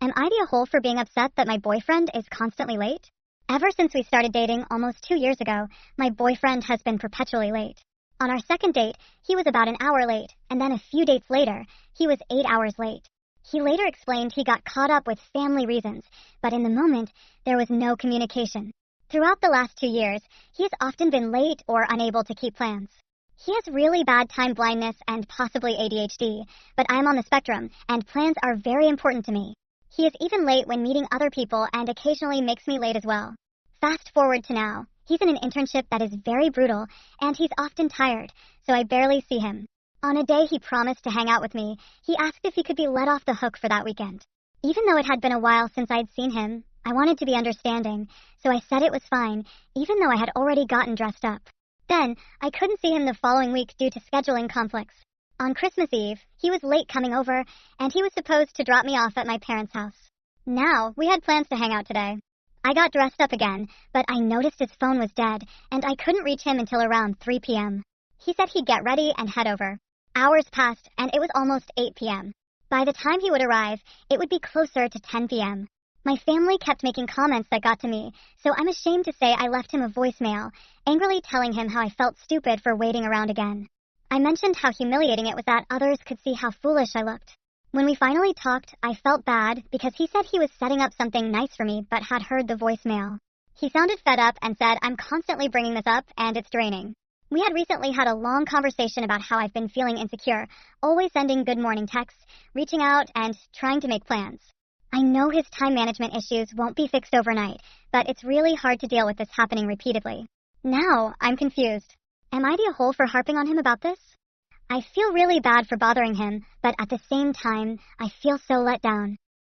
Am I the a-hole for being upset that my boyfriend is constantly late? Ever since we started dating almost 2 years ago, my boyfriend has been perpetually late. On our second date, he was about an hour late, and then a few dates later, he was 8 hours late. He later explained he got caught up with family reasons, but in the moment, there was no communication. Throughout the last 2 years, he has often been late or unable to keep plans. He has really bad time blindness and possibly ADHD, but I am on the spectrum, and plans are very important to me. He is even late when meeting other people and occasionally makes me late as well. Fast forward to now, he's in an internship that is very brutal, and he's often tired, so I barely see him. On a day he promised to hang out with me, he asked if he could be let off the hook for that weekend. Even though it had been a while since I'd seen him, I wanted to be understanding, so I said it was fine, even though I had already gotten dressed up. Then, I couldn't see him the following week due to scheduling conflicts. On Christmas Eve, he was late coming over, and he was supposed to drop me off at my parents' house. Now, we had plans to hang out today. I got dressed up again, but I noticed his phone was dead, and I couldn't reach him until around 3 p.m. He said he'd get ready and head over. Hours passed, and it was almost 8 p.m. By the time he would arrive, it would be closer to 10 p.m. My family kept making comments that got to me, so I'm ashamed to say I left him a voicemail, angrily telling him how I felt stupid for waiting around again. I mentioned how humiliating it was that others could see how foolish I looked. When we finally talked, I felt bad because he said he was setting up something nice for me but had heard the voicemail. He sounded fed up and said I'm constantly bringing this up and it's draining. We had recently had a long conversation about how I've been feeling insecure, always sending good morning texts, reaching out, and trying to make plans. I know his time management issues won't be fixed overnight, but it's really hard to deal with this happening repeatedly. Now, I'm confused. Am I the a-hole for harping on him about this? I feel really bad for bothering him, but at the same time, I feel so let down.